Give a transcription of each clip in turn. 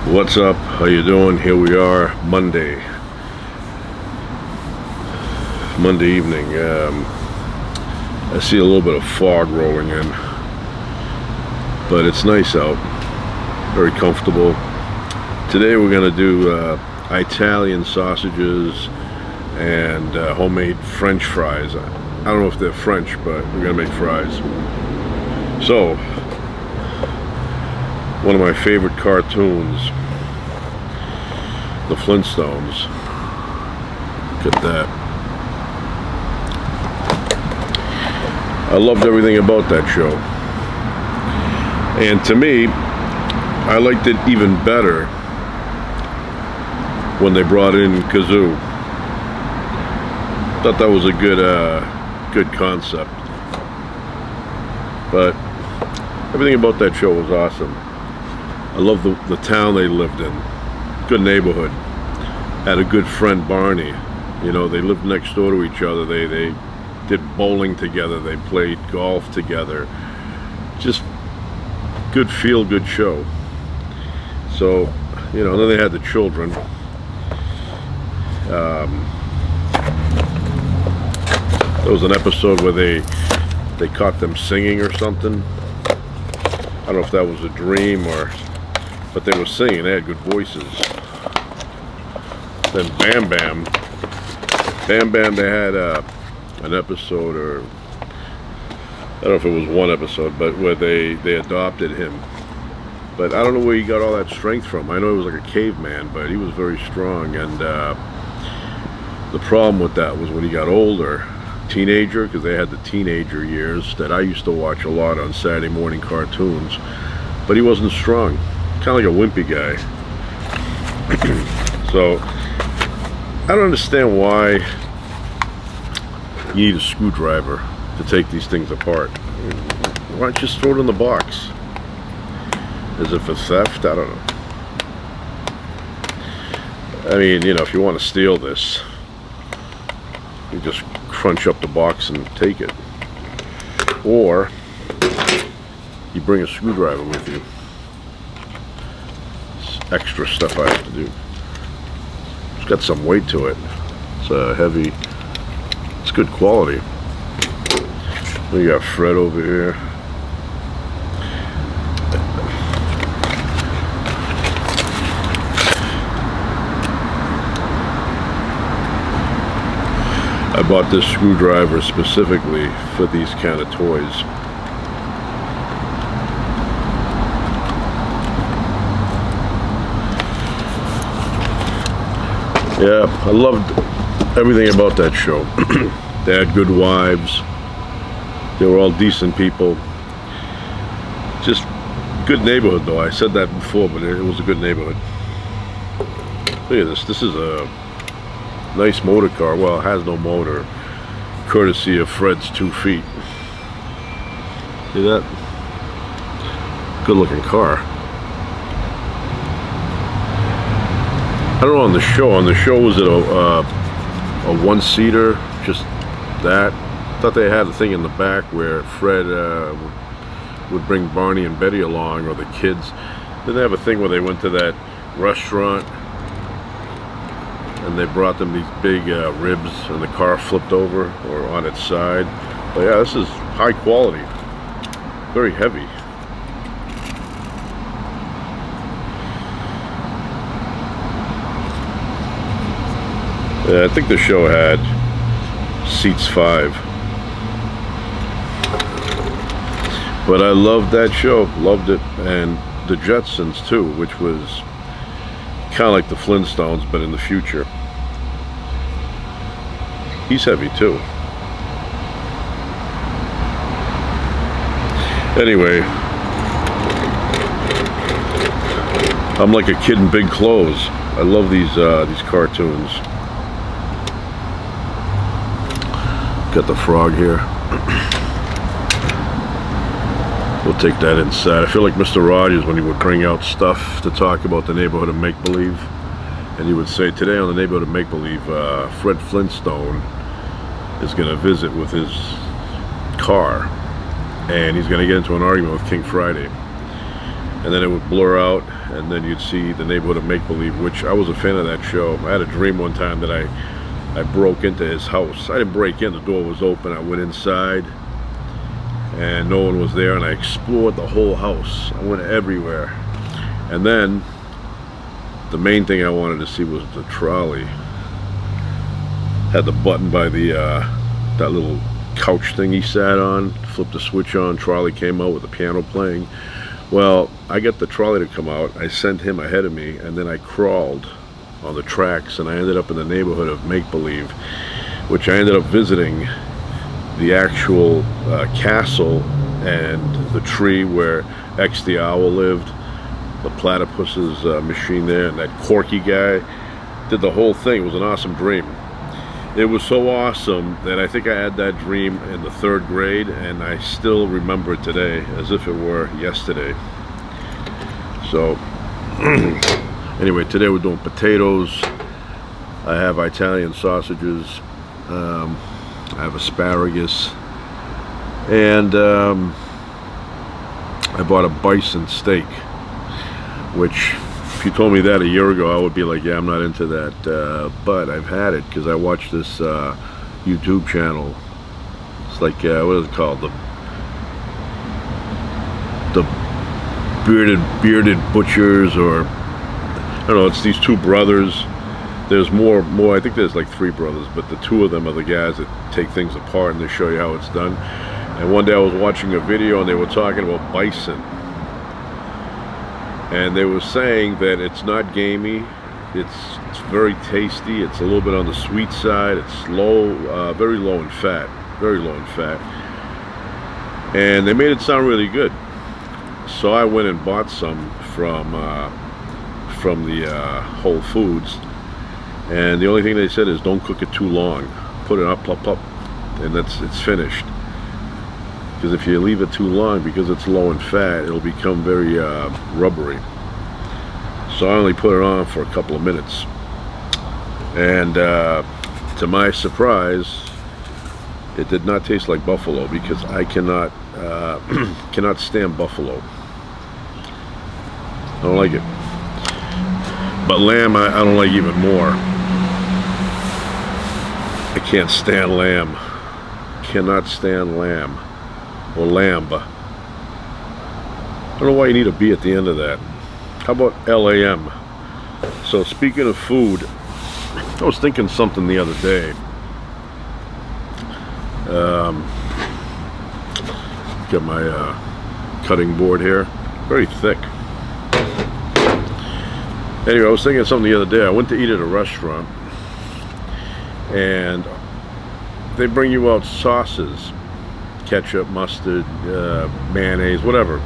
What's up? How you doing? Here we are, Monday evening. I see a little bit of fog rolling in, but it's nice out, very comfortable. Today we're gonna do Italian sausages and homemade French fries. I don't know if they're French, but we're gonna make fries. So, one of my favorite cartoons, the Flintstones. Look at that. I loved everything about that show. And to me, I liked it even better when they brought in Kazoo. Thought that was a good concept. But everything about that show was awesome. I love the town they lived in. Good neighborhood. Had a good friend, Barney. You know, they lived next door to each other. They did bowling together. They played golf together. Just good feel-good show. So, you know, then they had the children. There was an episode where they caught them singing or something. I don't know if that was a dream but they were singing. They had good voices. Then Bam Bam, they had an episode, or I don't know if it was one episode, but where they adopted him. But I don't know where he got all that strength from. I know he was like a caveman, but he was very strong. And the problem with that was when he got older, teenager, because they had the teenager years that I used to watch a lot on Saturday morning cartoons, but he wasn't strong, kind of like a wimpy guy. So I don't understand why you need a screwdriver to take these things apart. Why don't you just throw it in the box? Is it for theft? I don't know. I mean, you know, if you want to steal this, you just crunch up the box and take it. Or you bring a screwdriver with you. It's extra stuff I have to do. It's got some weight to it. It's heavy. It's good quality. We got Fred over here. I bought this screwdriver specifically for these kind of toys. Yeah, I loved everything about that show. They had good wives. They were all decent people. Just good neighborhood, though. I said that before, but it was a good neighborhood. Look at this. This is a nice motor car. Well, it has no motor, courtesy of Fred's 2 feet. See that? Good looking car. I don't know on the show. On the show, was it a one-seater? Just that? I thought they had a thing in the back where Fred would bring Barney and Betty along, or the kids. Then they have a thing where they went to that restaurant and they brought them these big ribs, and the car flipped over or on its side. But yeah, this is high quality, very heavy. Yeah, I think the show had seats 5. But I loved that show, loved it. And the Jetsons too, which was kind of like the Flintstones, but in the future. He's heavy too. Anyway, I'm like a kid in big clothes. I love these cartoons. Got the frog here. We'll take that inside. I feel like Mr. Rogers when he would bring out stuff to talk about the neighborhood of make-believe. And he would say, today on the neighborhood of make-believe, Fred Flintstone is going to visit with his car. And he's going to get into an argument with King Friday. And then it would blur out, and then you'd see the neighborhood of make-believe, which I was a fan of that show. I had a dream one time that I broke into his house. I didn't break in, the door was open. I went inside and no one was there, and I explored the whole house. I went everywhere. And then the main thing I wanted to see was the trolley. Had the button by the that little couch thing he sat on, flipped the switch on, trolley came out with the piano playing. Well, I got the trolley to come out, I sent him ahead of me, and then I crawled on the tracks, and I ended up in the neighborhood of make-believe, which I ended up visiting the actual castle and the tree where X the Owl lived, the platypus's machine there, and that Corky guy did the whole thing. It was an awesome dream. It was so awesome that I think I had that dream in the 3rd grade, and I still remember it today as if it were yesterday. So anyway, today we're doing potatoes. I have Italian sausages. I have asparagus, and I bought a bison steak, which if you told me that a year ago, I would be like, yeah, I'm not into that, but I've had it because I watched this YouTube channel. It's like, what is it called, the bearded butchers, or I don't know, it's these 2 brothers. There's more, I think there's like 3 brothers, but the 2 of them are the guys that take things apart and they show you how it's done. And one day I was watching a video and they were talking about bison. And they were saying that it's not gamey, it's very tasty, it's a little bit on the sweet side, it's low, very low in fat, very low in fat. And they made it sound really good. So I went and bought some from the Whole Foods. And the only thing they said is don't cook it too long. Put it up, and it's finished. Because if you leave it too long, because it's low in fat, it'll become very rubbery. So I only put it on for a couple of minutes. And to my surprise, it did not taste like buffalo, because I cannot stand buffalo. I don't like it. But lamb, I don't like even more. I can't stand lamb. Cannot stand lamb. Or lamb. I don't know why you need a B at the end of that. How about LAM? So speaking of food, I was thinking something the other day. Got my cutting board here. Very thick. Anyway, I was thinking something the other day. I went to eat at a restaurant, and they bring you out sauces, ketchup, mustard, mayonnaise, whatever.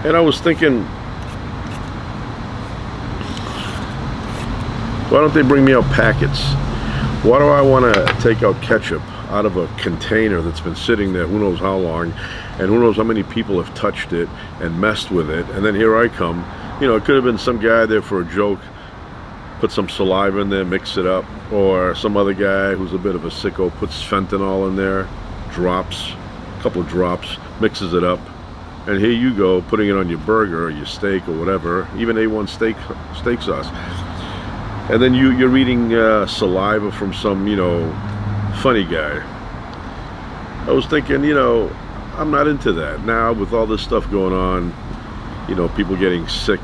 And I was thinking, why don't they bring me out packets? Why do I want to take out ketchup out of a container that's been sitting there who knows how long, and who knows how many people have touched it and messed with it, and then here I come. You know, it could have been some guy there for a joke, put some saliva in there, mix it up, or some other guy who's a bit of a sicko puts fentanyl in there, drops, a couple of drops, mixes it up, and here you go, putting it on your burger or your steak or whatever, even A1 steak sauce. And then you're eating saliva from some, you know, funny guy. I was thinking, you know, I'm not into that. Now, with all this stuff going on, you know, people getting sick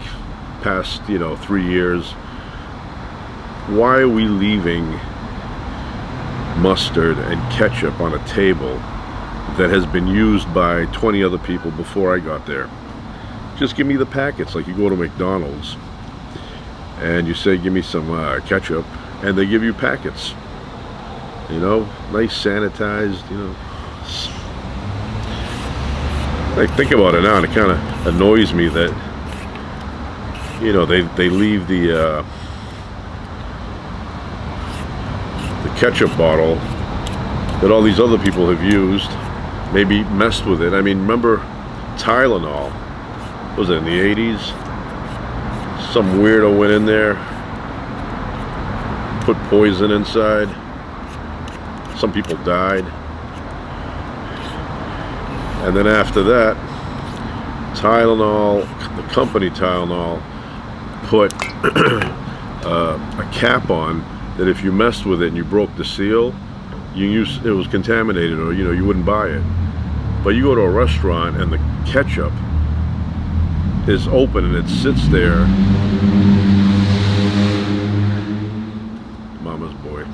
past, you know, 3 years, why are we leaving mustard and ketchup on a table that has been used by 20 other people before I got there? Just give me the packets, like you go to McDonald's and you say, give me some ketchup, and they give you packets. You know, nice sanitized, you know. I think about it now, and it kind of annoys me that, you know, they leave the ketchup bottle that all these other people have used, maybe messed with it. I mean, remember Tylenol? Was it in the 80s? Some weirdo went in there, put poison inside. Some people died. And then after that, Tylenol, the company Tylenol, put a cap on that if you messed with it and you broke the seal, it was contaminated, or you wouldn't buy it. But you go to a restaurant and the ketchup is open and it sits there. Mama's boy.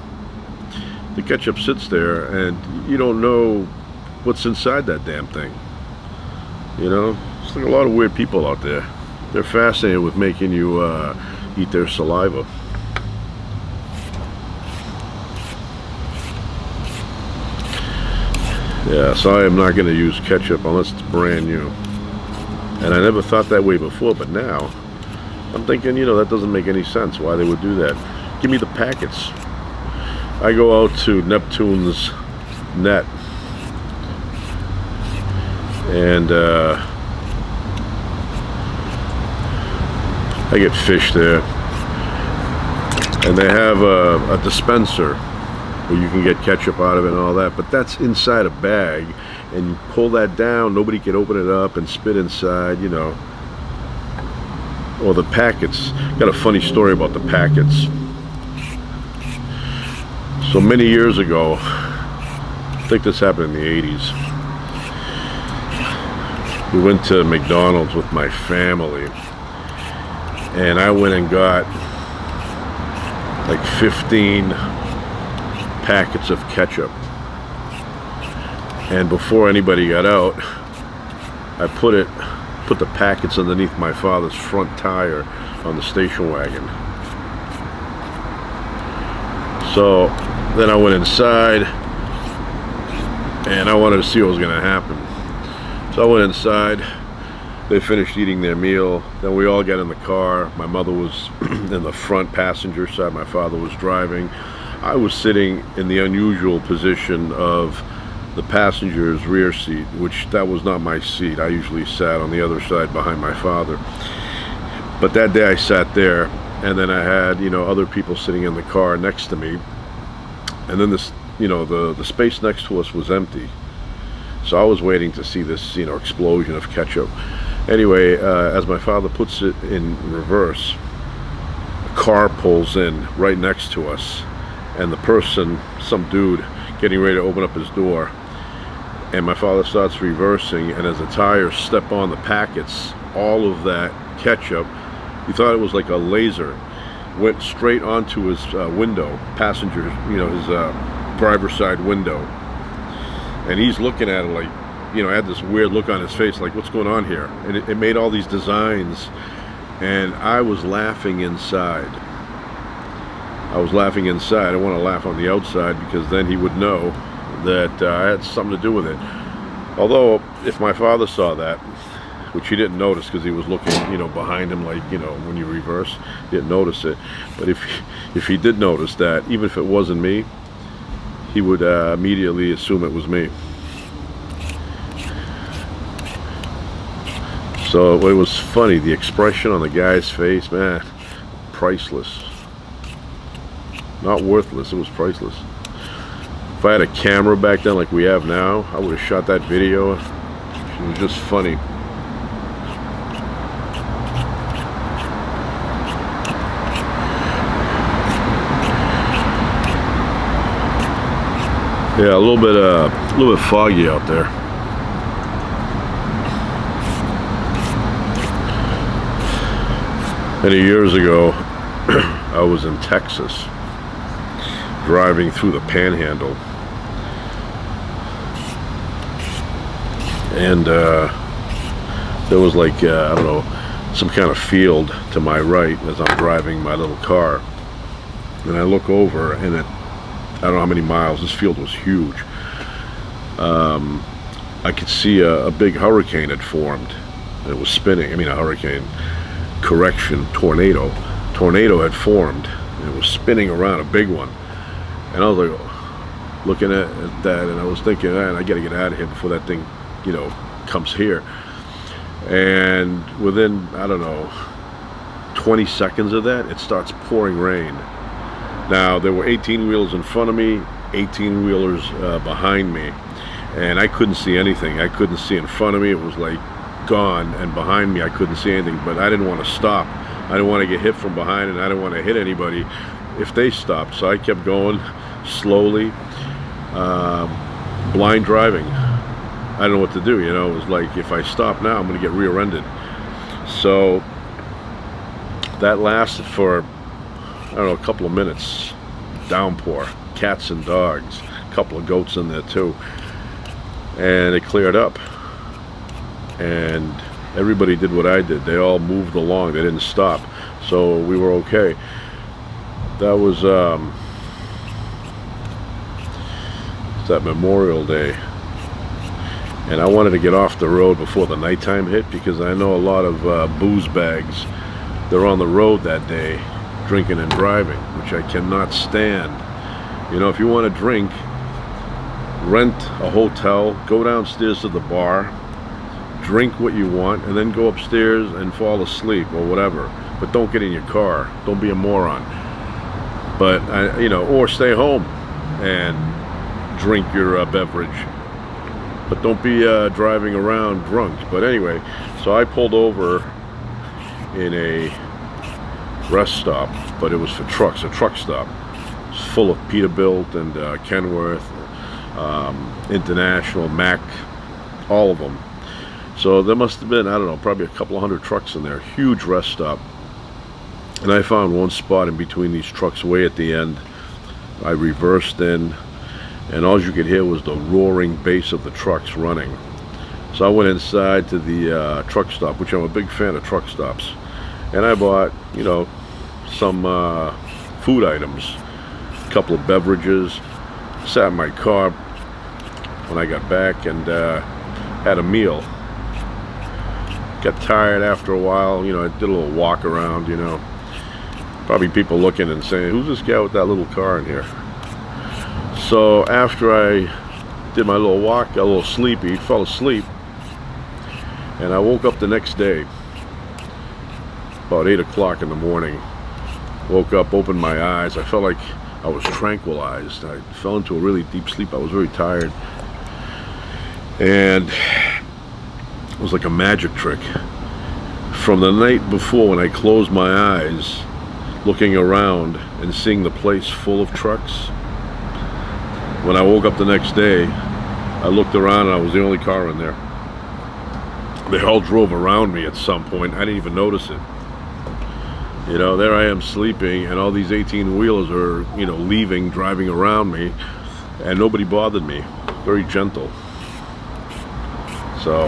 The ketchup sits there and you don't know what's inside that damn thing. It's like a lot of weird people out there. They're fascinated with making you eat their saliva. Yeah, so I am not going to use ketchup unless it's brand new. And I never thought that way before, but now I'm thinking, that doesn't make any sense why they would do that. Give me the packets. I go out to Neptune's net and I get fish there, and they have a dispenser where you can get ketchup out of it and all that, but that's inside a bag, and you pull that down, nobody can open it up and spit inside, Or the packets. Got a funny story about the packets. So many years ago, I think this happened in the 80s, we went to McDonald's with my family, and I went and got like 15 packets of ketchup, and before anybody got out, I put the packets underneath my father's front tire on the station wagon. So then I went inside and I wanted to see what was going to happen. So I went inside, they finished eating their meal, then we all got in the car. My mother was in the front passenger side, my father was driving. I was sitting in the unusual position of the passenger's rear seat, which that was not my seat. I usually sat on the other side behind my father. But that day I sat there, and then I had, other people sitting in the car next to me. And then this, the space next to us was empty. So I was waiting to see this, explosion of ketchup. Anyway, as my father puts it in reverse, a car pulls in right next to us, and the person, some dude, getting ready to open up his door, and my father starts reversing, and as the tires step on the packets, all of that ketchup, he thought it was like a laser, went straight onto his window, passenger, his driver's side window. And he's looking at it like, had this weird look on his face, like, what's going on here? And it made all these designs, and I was laughing inside. I was laughing inside. I don't want to laugh on the outside, because then he would know that I had something to do with it. Although, if my father saw that, which he didn't notice because he was looking, behind him, like, when you reverse, he didn't notice it. But if he did notice that, even if it wasn't me, he would immediately assume it was me. So it was funny, the expression on the guy's face, man, priceless. Not worthless, it was priceless. If I had a camera back then like we have now, I would have shot that video. It was just funny. Yeah, a little bit foggy out there. Many years ago, I was in Texas, driving through the Panhandle, and there was like I don't know, some kind of field to my right as I'm driving my little car, and I look over, and I don't know how many miles, this field was huge. I could see a big hurricane had formed. It was spinning. I mean, a hurricane, correction, tornado. Tornado had formed, and it was spinning around, a big one. And I was like, looking at that, and I was thinking, man, I gotta get out of here before that thing, comes here. And within, I don't know, 20 seconds of that, it starts pouring rain. Now, there were 18-wheelers in front of me, 18-wheelers behind me, and I couldn't see anything. I couldn't see in front of me. It was like gone, and behind me I couldn't see anything, but I didn't want to stop. I didn't want to get hit from behind, and I didn't want to hit anybody if they stopped. So I kept going slowly, blind driving. I don't know what to do, you know. It was like, if I stop now, I'm going to get rear-ended. So that lasted for, I don't know, a couple of minutes. Downpour, cats and dogs, a couple of goats in there too. And it cleared up. And everybody did what I did. They all moved along. They didn't stop. So we were okay. That was that Memorial Day. And I wanted to get off the road before the nighttime hit, because I know a lot of booze bags, they're on the road that day drinking and driving, which I cannot stand. You know, if you want to drink, rent a hotel, go downstairs to the bar, drink what you want, and then go upstairs and fall asleep or whatever. But don't get in your car. Don't be a moron. But you know, or stay home and drink your beverage. But don't be driving around drunk. But anyway, so I pulled over in a rest stop, but it was for trucks, a truck stop. It was full of Peterbilt and Kenworth, International, Mack, all of them. So there must have been, I don't know, probably a couple of hundred trucks in there. Huge rest stop. And I found one spot in between these trucks way at the end. I reversed in, and all you could hear was the roaring bass of the trucks running. So I went inside to the truck stop, which I'm a big fan of truck stops. And I bought, you know, some food items, a couple of beverages, sat in my car when I got back, and had a meal. Got tired after a while, you know, I did a little walk around, you know. Probably people looking and saying, who's this guy with that little car in here? So after I did my little walk, got a little sleepy, fell asleep, and I woke up the next day, about 8 o'clock in the morning. Woke up, opened my eyes, I felt like I was tranquilized. I fell into a really deep sleep. I was very tired. And it was like a magic trick. From the night before, when I closed my eyes, looking around and seeing the place full of trucks, when I woke up the next day, I looked around and I was the only car in there. They all drove around me at some point. I didn't even notice it. You know, there I am sleeping, and all these 18-wheelers are, you know, leaving, driving around me, and nobody bothered me. Very gentle. So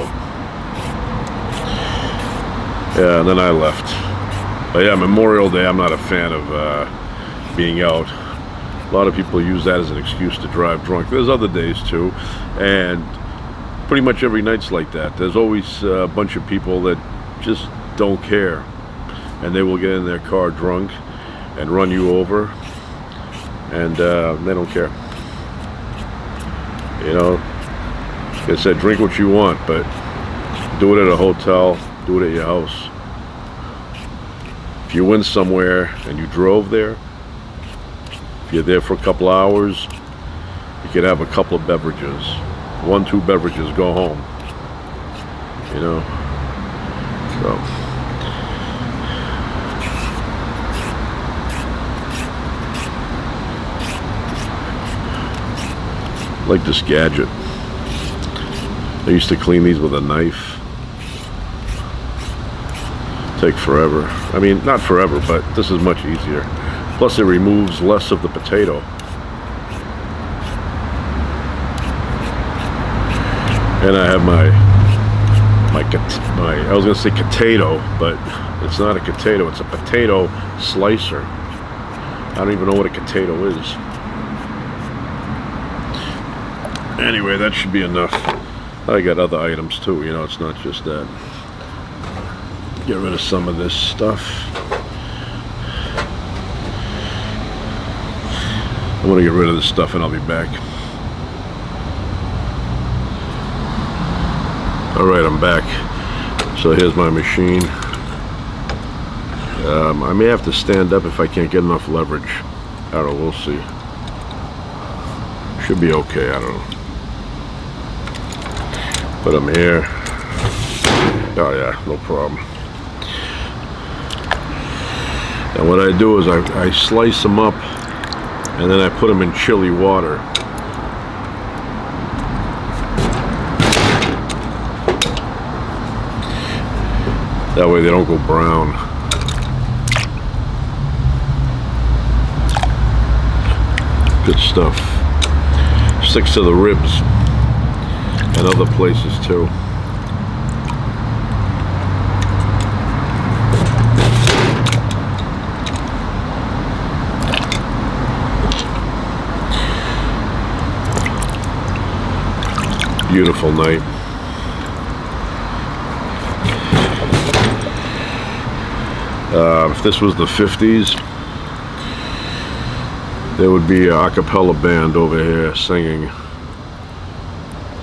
yeah, and then I left. But yeah, Memorial Day, I'm not a fan of being out. A lot of people use that as an excuse to drive drunk. There's other days too, and pretty much every night's like that. There's always a bunch of people that just don't care, and they will get in their car drunk and run you over, and they don't care. You know, like I said, drink what you want, but do it at a hotel, do it at your house. If you went somewhere and you drove there, if you're there for a couple hours, you could have a couple of beverages. 1-2 beverages, go home. You know? So. I like this gadget. I used to clean these with a knife. Take forever. I mean, not forever, but this is much easier. Plus it removes less of the potato. And I have my I was gonna say potato, but it's not a potato, it's a potato slicer. I don't even know what a potato is. Anyway, that should be enough. I got other items too, you know, it's not just that. Get rid of some of this stuff. I'm gonna get rid of this stuff and I'll be back. Alright, I'm back. So here's my machine. I may have to stand up if I can't get enough leverage. I don't know, we'll see. Should be okay, I don't know. But I'm here. Oh yeah, no problem. And what I do is I slice them up and then I put them in chili water. That way they don't go brown. Good stuff. Sticks to the ribs and other places too. Beautiful night. If this was the 50s, there would be a cappella band over here singing.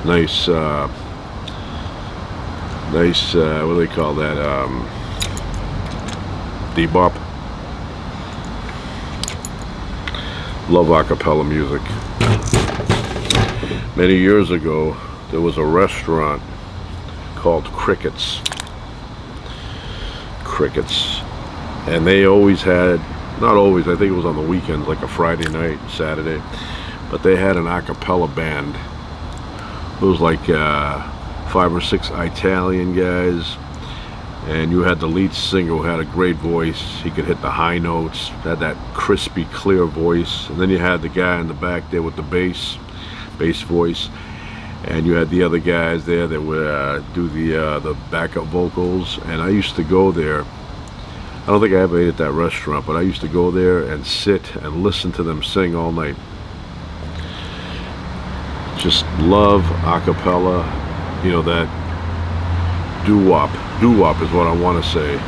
Nice, what do they call that? Bebop. Love a cappella music. Many years ago, there was a restaurant called Crickets. And they always had, not always, I think it was on the weekends, like a Friday night, Saturday, but they had an a cappella band. It was like 5 or 6 Italian guys, and you had the lead singer who had a great voice. He could hit the high notes, had that crispy, clear voice, and then you had the guy in the back there with the bass voice, and you had the other guys there that would do the backup vocals. And I used to go there. I don't think I ever ate at that restaurant, but I used to go there and sit and listen to them sing all night. Just love a cappella, you know, that doo-wop. Doo-wop is what I want to say.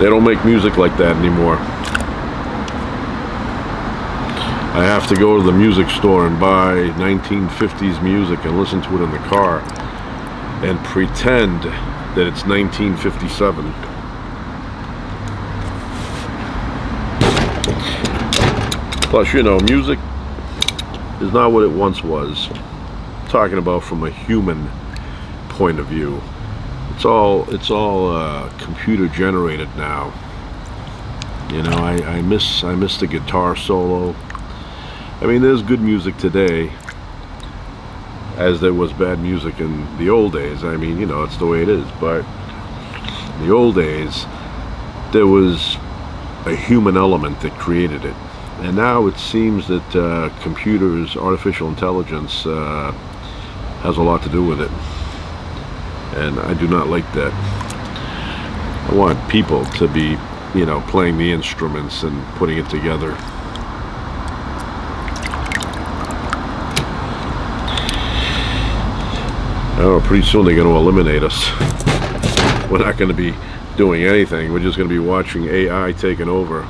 They don't make music like that anymore. I have to go to the music store and buy 1950s music and listen to it in the car and pretend that it's 1957. Plus, you know, music is not what it once was. I'm talking about from a human point of view. It's all computer generated now. You know, I miss the guitar solo. I mean, there's good music today, as there was bad music in the old days. I mean, you know, it's the way it is. But in the old days, there was a human element that created it. And now it seems that computers, artificial intelligence, has a lot to do with it. And I do not like that. I want people to be, you know, playing the instruments and putting it together. Oh, pretty soon they're going to eliminate us. We're not going to be doing anything. We're just going to be watching AI taking over.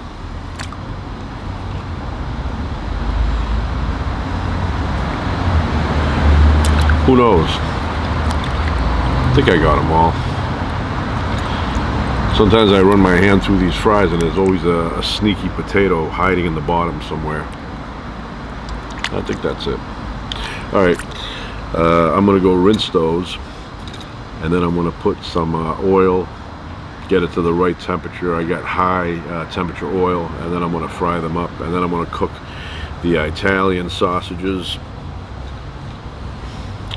Who knows? I think I got them all. Sometimes I run my hand through these fries and there's always a sneaky potato hiding in the bottom somewhere. I think that's it. Alright. I'm going to go rinse those, and then I'm going to put some oil, get it to the right temperature. I got high temperature oil, and then I'm going to fry them up, and then I'm going to cook the Italian sausages,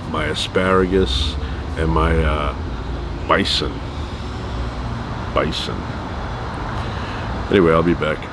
my asparagus, and my bison. Anyway, I'll be back.